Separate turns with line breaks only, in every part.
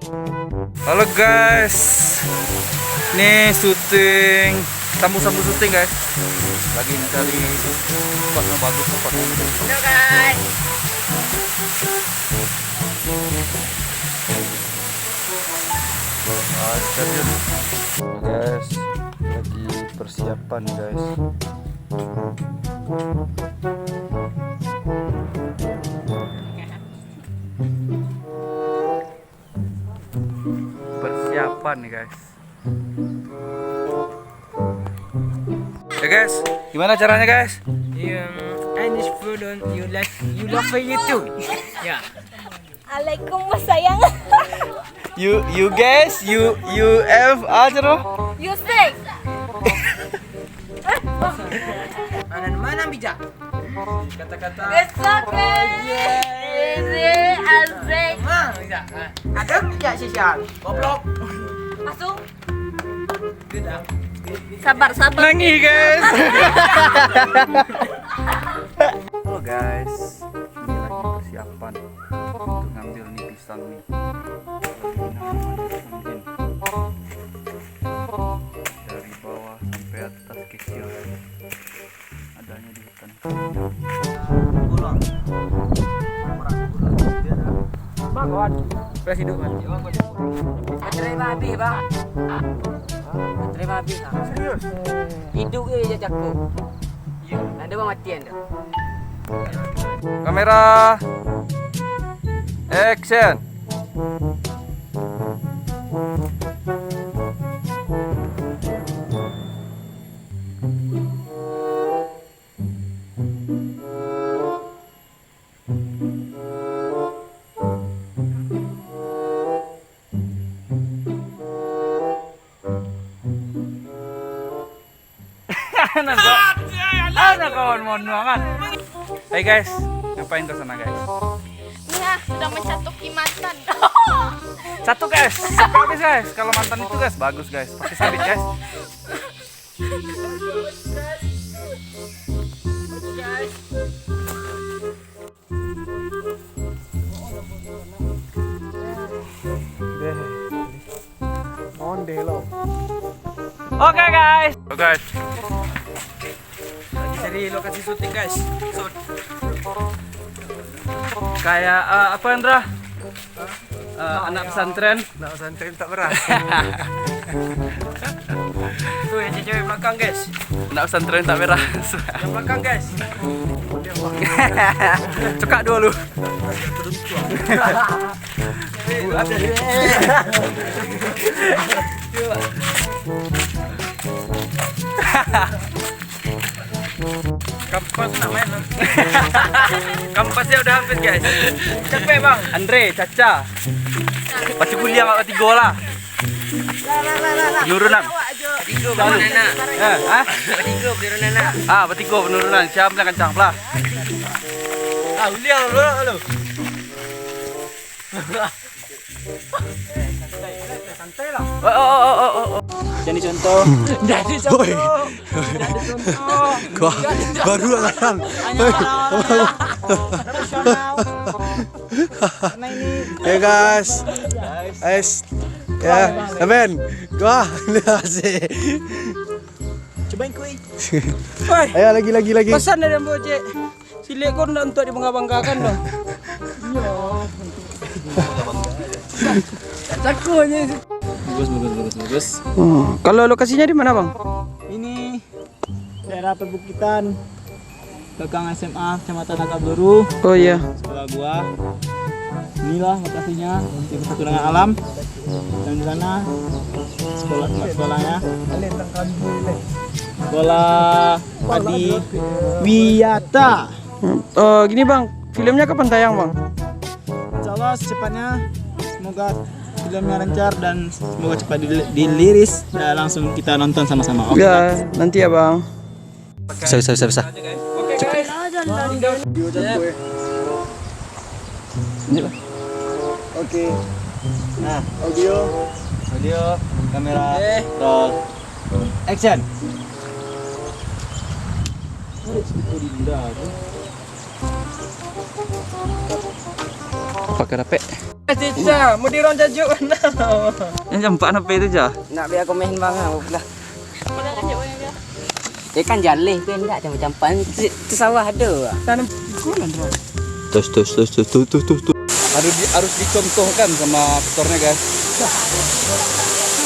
Halo guys, ini syuting, sambung syuting guys. Lagi mencari spotnya bagus spotnya.
Halo guys.
Serius guys, lagi persiapan guys. Persiapan nih guys. Ya guys, gimana caranya guys?
And this food on you love for YouTube. Yeah.
Alaikum sayang.
You guys, you have aja loh.
You say.
Mana bijak? Kata-kata.
It's okay. Easy asik.
Bijak. Ada bijak sosial. Goblok.
Masuk.
Tidak.
Sabar.
Nangis guys. Halo guys, ini lagi persiapan untuk ngambil nih pisang nih. Dari bawah sampai atas kecil, adanya di hutan.
Bang, presiden mati. Baterai habis, Bang. Baterai habis. Serius? Hidup ke jajakku. Iya, ada bang matian dah.
Kamera, action. Anak kawan mohon banget. Hey guys, ngapain ke sana guys?
Nia sedang mencatuki mantan.
Satu guys, sampai habis guys. Kalau mantan itu guys bagus guys, pakai sabit guys. Oke guys.
Lagi cari lokasi syuting guys. Shoot.
Kayak apa Andra? Anak pesantren.
Nak pesantren tak beras. Tuh yang cewek belakang guys.
Anak pesantren tak merah.
Yang belakang guys.
Cekak dulu.
Kampas nak main lah.
Kampasnya udah habis guys.
Capek bang.
Andre, Caca. Pasti kuliah mak tiga lah. Penurunan.
Tiga penurunan. Tiga penurunan.
Bertiga penurunan. Siapa yang kencang pelah?
Kuliah lo. Santai lah.
Oh.
Jadi contoh.
Gua baru sekarang. Hey guys. Ya, amen. Gua asik.
Cobain kuih.
Ayo lagi.
Pesan dari Mbok Cek. Silik kau nak untuk dibangga-banggakan dong. Cakunya.
Bagus.
Kalau lokasinya di mana bang?
Ini daerah perbukitan belakang SMA Kecamatan Akaburu.
Oh iya.
Sebelah gua. Inilah lokasinya di Persatu dengan Alam. Dan di sana sekolahnya. Sekolah Adi Wiyata.
Oh gini bang, filmnya kapan tayang bang?
Insya Allah secepatnya. Semoga filmnya lancar dan semoga cepat diliris dan langsung kita nonton sama-sama. Oke.
Ya nanti ya bang.
Bisa.
Oke guys.
Oke. Nah, audio, kamera, roll, action.
Pakai apa?
Cica, mau dirong jajuk mana?
Yang jempak apa itu jah?
Nak biar komen bang lah. Dia kan jalih tu enggak campak-campak. Itu sawah ada.
Tanam
Tus. Harus dicontohkan sama aktornya guys.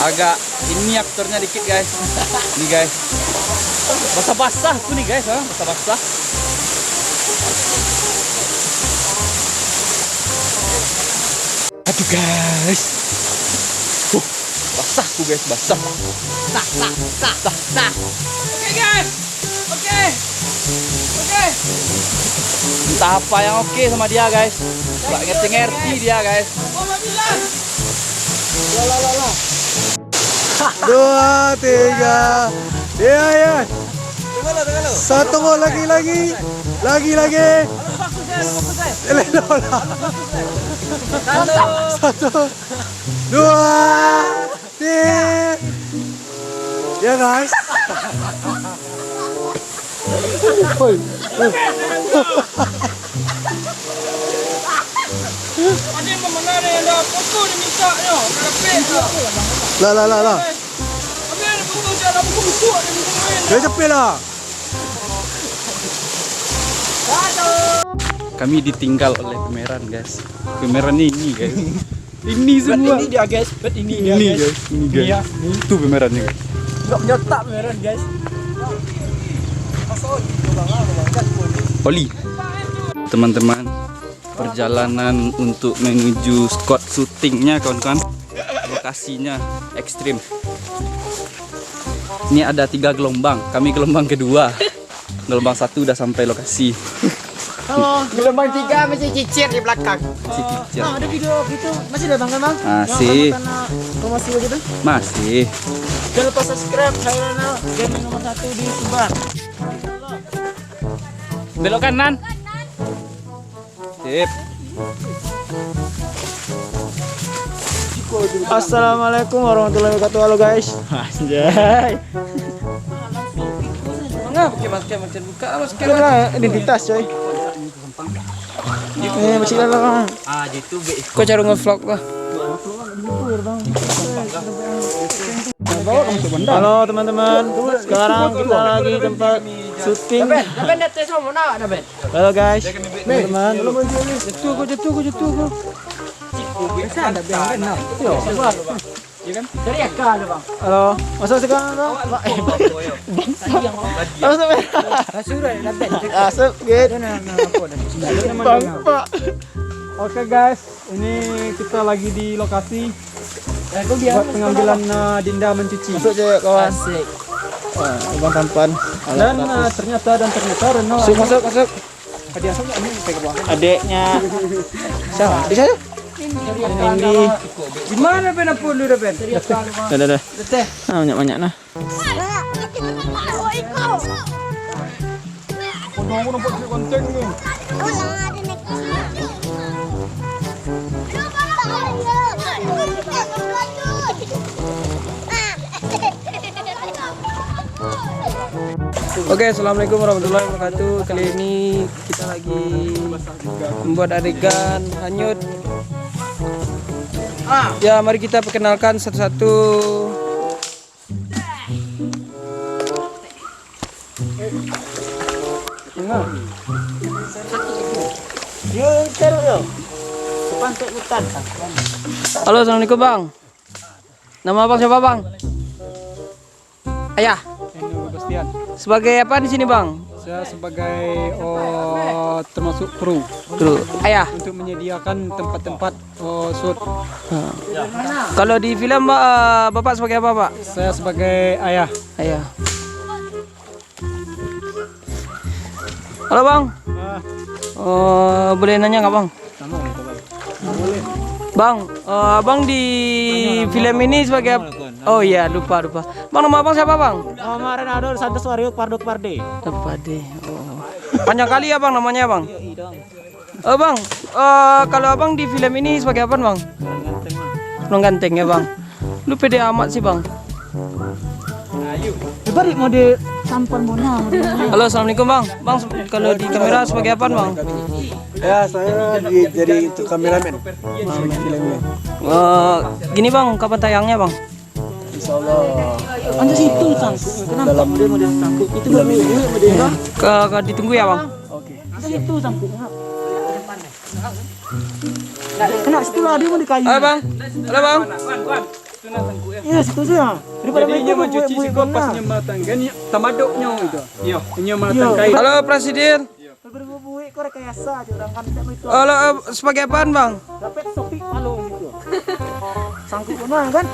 Agak ini aktornya dikit guys. Ini guys. Basah-basah tuh nih guys, basah-basah. Aduh guys. Basah tuh guys, basah.
Oke guys. Oke.
Entah apa yang oke sama dia guys. Gak ngerti dia guys.
2, 3. Ya. Satu gol lagi. Satu, 2, 3. Ya guys.
Ada memenang ada foto dia minta yo.
Lah.
Habis ada foto dia ada buku dia minta.
Dia cepet lah.
Kami ditinggal oleh pemeran guys. Pemeran ini guys. Ini semua.
Ini dia guys. Ini
guys. Ini guys. Itu pemerannya guys.
Enggak menyotak beneran guys.
Oli. Teman-teman, perjalanan untuk menuju spot syutingnya kawan-kawan. Lokasinya ekstrim. Ini ada 3 gelombang. Kami gelombang kedua. Gelombang 1 udah sampai lokasi.
Gelombang 3 masih cicir di belakang.
Masih kicir.
Ada video gitu. Masih ada bang Bang?
Masih.
Promosi begitu.
Masih.
Jangan lupa subscribe channel Gaming nomor 1 di Sumbar.
Belok kanan. Sip.
Assalamualaikum warahmatullahi wabarakatuh. Halo guys. Anjay. Enggak pakai masker buka masker. Identitas coy. Masih dalam.
Gitu be.
Kok cara nge-vlog kah? Halo teman-teman. Sekarang kita lagi tempat syuting. Halo guys. Teman-teman. Jatuh. Halo. Masuk sekarang dong. Masuk gitu. Bang, Pak. Oke guys, ini kita lagi di lokasi buat pengambilan Dinda mencuci. Masuk cewek kawan.
Asik.
Abang tampan. Dan ternyata Reno. Masuk. Adiknya. Siapa? Di sana? Ini. Di mana Ben pun lu Ben? Dah. Banyak nah. Oke, assalamualaikum warahmatullahi wabarakatuh. Kali ini kita lagi membuat adegan hanyut. Ya, mari kita perkenalkan satu-satu. Halo, assalamualaikum bang. Nama abang siapa bang? Ayah.
Bastian.
Sebagai apa di sini bang?
Saya sebagai termasuk kru
Ayah.
untuk menyediakan tempat-tempat shoot.
Kalau di film bapak sebagai apa pak?
Saya sebagai ayah.
Ayah. Halo bang. Boleh nanya nggak bang? Bang, abang di film ini sebagai apa? Oh iya, lupa. Bang, nama abang siapa bang?
Nama Renado Santos Wario Pardo Parde.
Pade. Oh. Panjang kali ya bang namanya bang? Oh bang, kalau abang di film ini sebagai apa bang? Long ganteng ya bang. Lu pede amat sih bang.
Balik mau di tampan mona.
Halo, assalamualaikum bang. Bang, kalau di kamera sebagai apa bang?
Ya, saya jadi itu kameramen.
Gini bang, kapan tayangnya bang?
Insya Allah.
Anda situ sangkut. Kenapa dia mau sangkut? Itu baru
Ditunggu ya bang.
Oke.
Anda situ sangkut. Kena situ lah dia mau di kayu.
Halo bang. Halo bang.
Iya situ saja. Daripada mereka mau
cuci si kopasnya matang kan tamadoknya itu. Iya, ini matang kayu. Halo presiden.
Daripada buat kau rekayasa aja orang kan tidak itu.
Halo, sebagai apaan bang?
Dapat sopi palung gitu. Sangkut mana kan?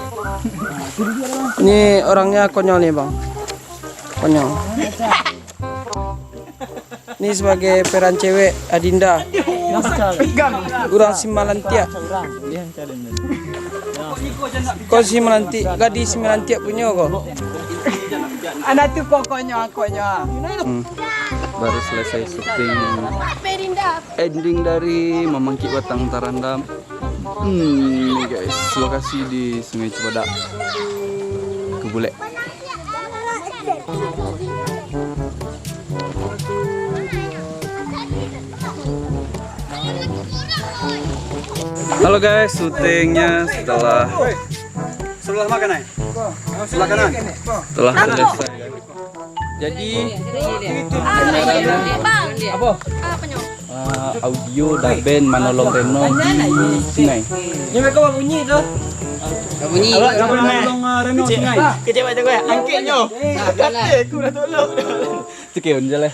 Ini orangnya konyol nih bang. Konyol. Ini sebagai peran cewek Adinda. Kurang Simalantia. Kau Simalanti, gadis Simalantia punya kok.
Anak tu pokoknya.
Baru selesai syuting
Perindah.
ending dari Memangki Batang Tarandam. Nih guys, lokasi di Sungai Cibadak, Kebule. Halo guys, syutingnya setelah
Sebelah kanan.
setelah selesai. Jadi
Bang.
Apa?
Apa nyok?
audio dan band Manolong Reno di sungai.
Ini mereka bunyi tu.
Bunyi.
Tolong Reno sungai. Kecewa tu gue. Angkitnya. Kata aku dah tolong.
Itu keon je lah.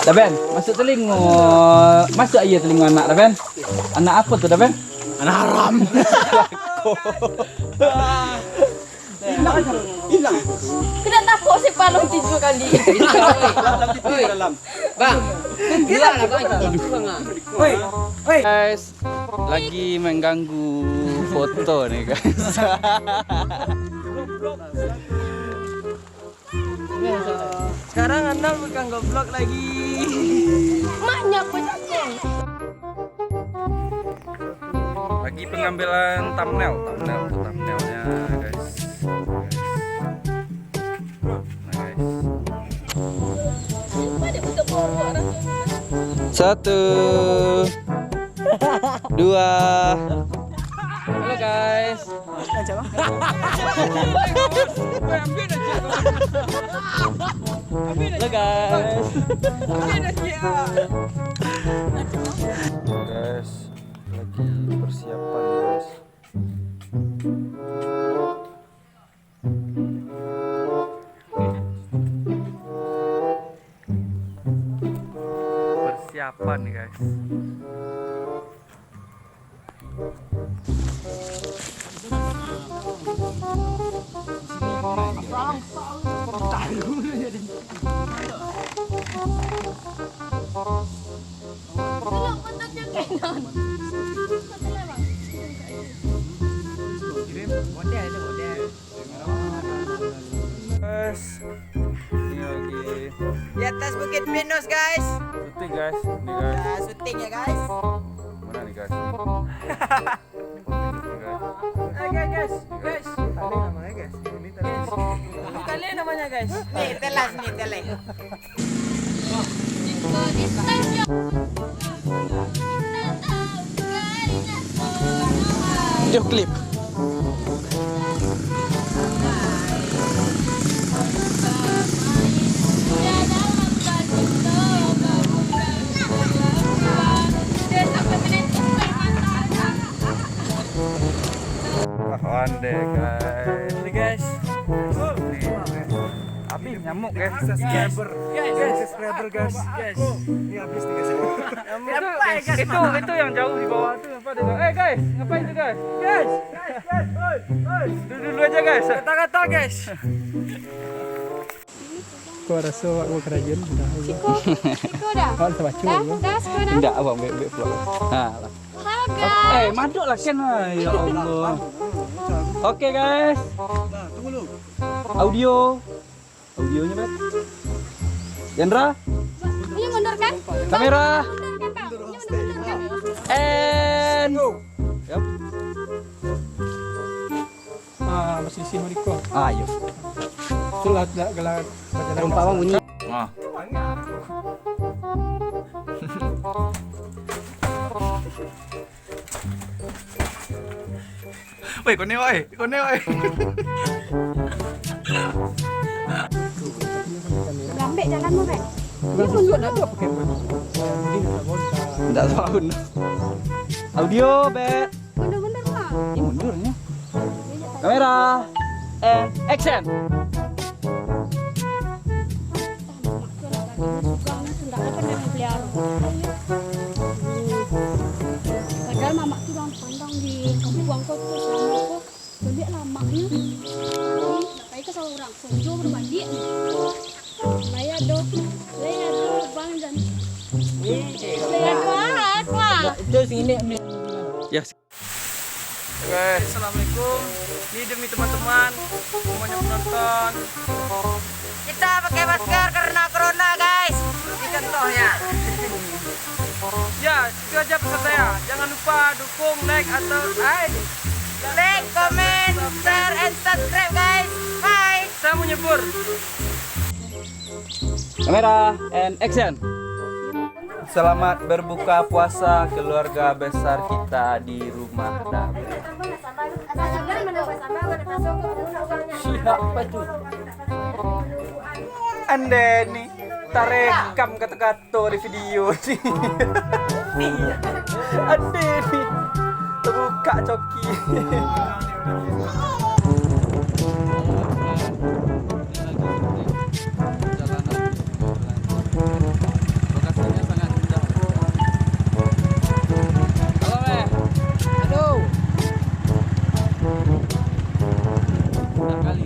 Dah Ben, masuk telinga. Masuk aja telinga anak dah Ben. Anak apa tu dah Ben?
Anak haram. Hilang.
Kena takut si palung 7 kali.
Bang. Gila lah bang.
Guys, lagi mengganggu foto nih guys.
Sekarang anda bukan goblok lagi.
Maknya penyakit.
Lagi pengambilan thumbnailnya guys. Nah guys. Satu, dua.
Halo guys. Halo guys.
Guys, lagi persiapan guys. Persiapan guys. Guys, ini lagi
Di atas Bukit Pinus guys.
syuting guys. Ini guys.
Syuting ya guys.
Mana nih guys?
Kali namanya guys. Nih telas nih tele.
Video klip.
One day guys. Ini guys. Nih. Api nyamuk guys. Subscriber. Subscriber guys. Ini habis 3 Itu yang jauh di bawah tuh apa deh? Guys, ngapain tuh guys? Guys. Dulu aja guys. Kata-kata guys.
Kau rasa aku kerajaan dah.
Siko dah.
Kau tak baca.
Dah sekolah.
Enggak, abang bebek vlog. Nah, lah.
Halo guys.
Maduk lah kan. Ya Allah. Oke guys.
Tunggu dulu.
Audionya bet. Jendra,
Ini mundur kan?
kamera.
Mundur kan, Pak? Ini mundur kan?
And
Masih di sini Riko.
Ayo. Sulat gelar
Rumpa bang bunyi.
Ah. Woi, kone woi.
Lambe jalan mau Ren.
Bukan susut nak tuh pakai mana? Enggak tahu. Audio, Bet.
Mundur-mundur mah.
Ini mundurnya. Kamera. And action.
Padahal mama tuh orang pandang di kampung kau tuh selama aku lihat lamanya. Kayak ke seorang sojo berbandi. Saya do bang dan saya do apa?
Itu sini nih.
Ya.
Guys, assalamualaikum. Ini demi teman-teman semuanya penonton.
Kita pakai masker karena corona guys. Ini contohnya.
Ya, itu aja pesan saya. Jangan lupa dukung, like atau
Like, comment, share, and subscribe guys. Bye.
saya mau nyebur.
Kamera and action.
Selamat berbuka puasa keluarga besar kita di rumah Dabe.
Siapa tuh?
Anda nih tarekam kata-kata di video nih. Anda nih terbuka coki.
Lokasinya sangat indah. Halo, aduh. Dah kali.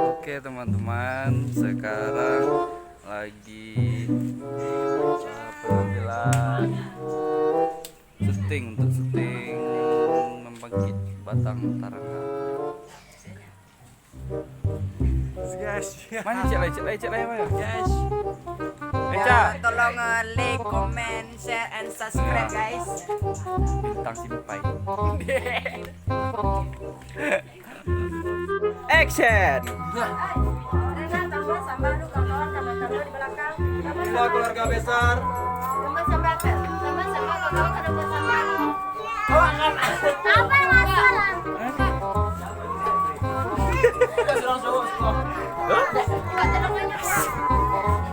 Oke teman-teman, sekarang lagi pengambilan untuk syuting membangkit batang taranga. Guys, mana cek lagi mana guys? Eca,
Tolong like, comment, share, and subscribe guys.
bintang simpai. Action. Semua keluarga besar.
Apa masalah?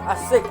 Asik.